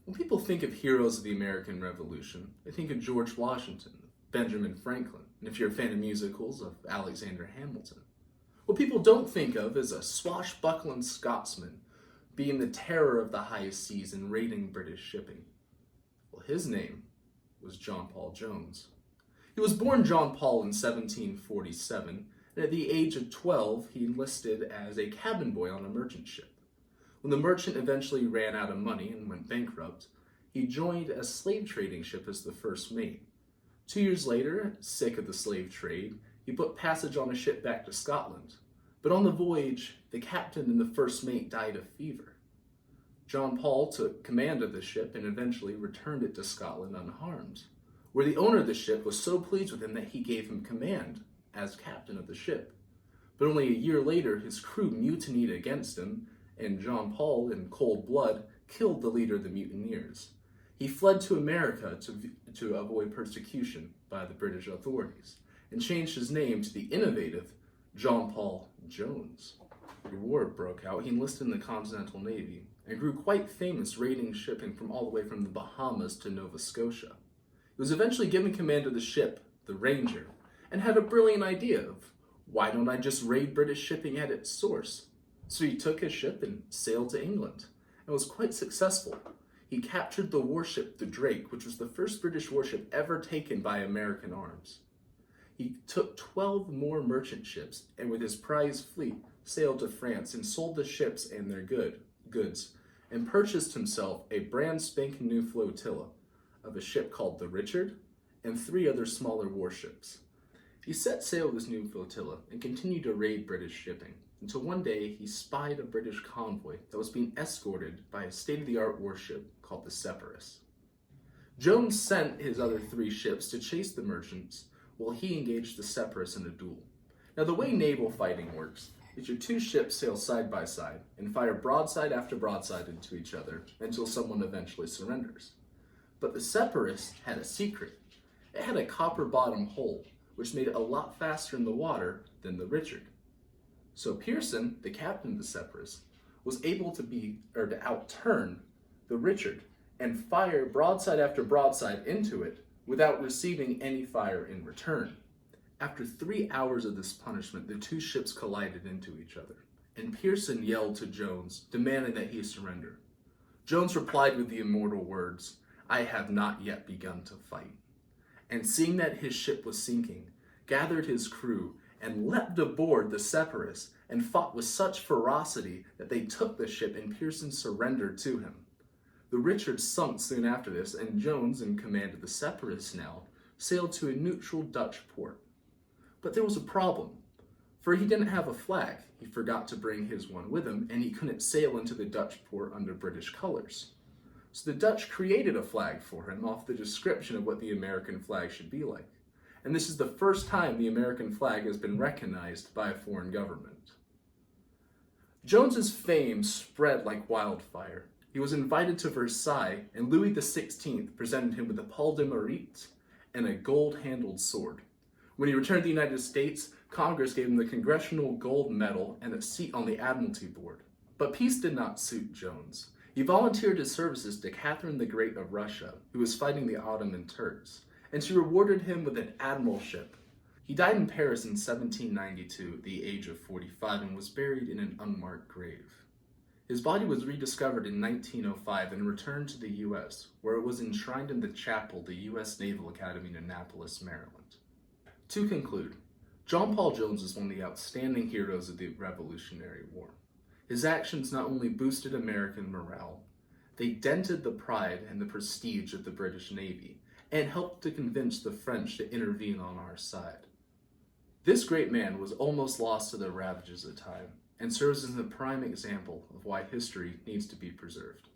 When people think of heroes of the American Revolution, they think of George Washington, Benjamin Franklin, and if you're a fan of musicals, of Alexander Hamilton. What people don't think of is a swashbuckling Scotsman being the terror of the high seas and raiding British shipping. Well, his name was John Paul Jones. He was born John Paul in 1747, and at the age of 12, he enlisted as a cabin boy on a merchant ship. When the merchant eventually ran out of money and went bankrupt, he joined a slave trading ship as the first mate. 2 years later, sick of the slave trade, he put passage on a ship back to Scotland. But on the voyage, the captain and the first mate died of fever. John Paul took command of the ship and eventually returned it to Scotland unharmed, where the owner of the ship was so pleased with him that he gave him command as captain of the ship. But only a year later, his crew mutinied against him, and John Paul, in cold blood, killed the leader of the mutineers. He fled to America to avoid persecution by the British authorities, and changed his name to the innovative John Paul Jones. The war broke out. He enlisted in the Continental Navy and grew quite famous raiding shipping from all the way from the Bahamas to Nova Scotia. He was eventually given command of the ship, the Ranger, and had a brilliant idea of, why don't I just raid British shipping at its source? So he took his ship and sailed to England, and was quite successful. He captured the warship the Drake, which was the first British warship ever taken by American arms. He took 12 more merchant ships, and with his prize fleet, sailed to France and sold the ships and their goods, and purchased himself a brand spanking new flotilla of a ship called the Richard and 3 other smaller warships. He set sail with his new flotilla and continued to raid British shipping, until one day he spied a British convoy that was being escorted by a state-of-the-art warship called the Separus. Jones sent his other 3 ships to chase the merchants while he engaged the Separus in a duel. Now, the way naval fighting works is your 2 ships sail side by side and fire broadside after broadside into each other until someone eventually surrenders. But the Separus had a secret. It had a copper bottom hull, which made it a lot faster in the water than the Richard. So Pearson, the captain of the Separus, was able to outturn the Richard and fire broadside after broadside into it without receiving any fire in return. After 3 hours of this punishment, the 2 ships collided into each other, and Pearson yelled to Jones, demanding that he surrender. Jones replied with the immortal words, "I have not yet begun to fight," and seeing that his ship was sinking, gathered his crew and leapt aboard the Separus and fought with such ferocity that they took the ship and Pearson surrendered to him. The Richard sunk soon after this, and Jones, in command of the Separus now, sailed to a neutral Dutch port. But there was a problem, for he didn't have a flag. He forgot to bring his one with him, and he couldn't sail into the Dutch port under British colors. So the Dutch created a flag for him off the description of what the American flag should be like. And this is the first time the American flag has been recognized by a foreign government. Jones's fame spread like wildfire. He was invited to Versailles, and Louis XVI presented him with a Paul de Maurice and a gold-handled sword. When he returned to the United States, Congress gave him the Congressional Gold Medal and a seat on the Admiralty Board. But peace did not suit Jones. He volunteered his services to Catherine the Great of Russia, who was fighting the Ottoman Turks, and she rewarded him with an admiralship. He died in Paris in 1792 at the age of 45 and was buried in an unmarked grave. His body was rediscovered in 1905 and returned to the U.S., where it was enshrined in the chapel of the U.S. Naval Academy in Annapolis, Maryland. To conclude, John Paul Jones is one of the outstanding heroes of the Revolutionary War. His actions not only boosted American morale, they dented the pride and the prestige of the British Navy, and helped to convince the French to intervene on our side. This great man was almost lost to the ravages of time, and serves as a prime example of why history needs to be preserved.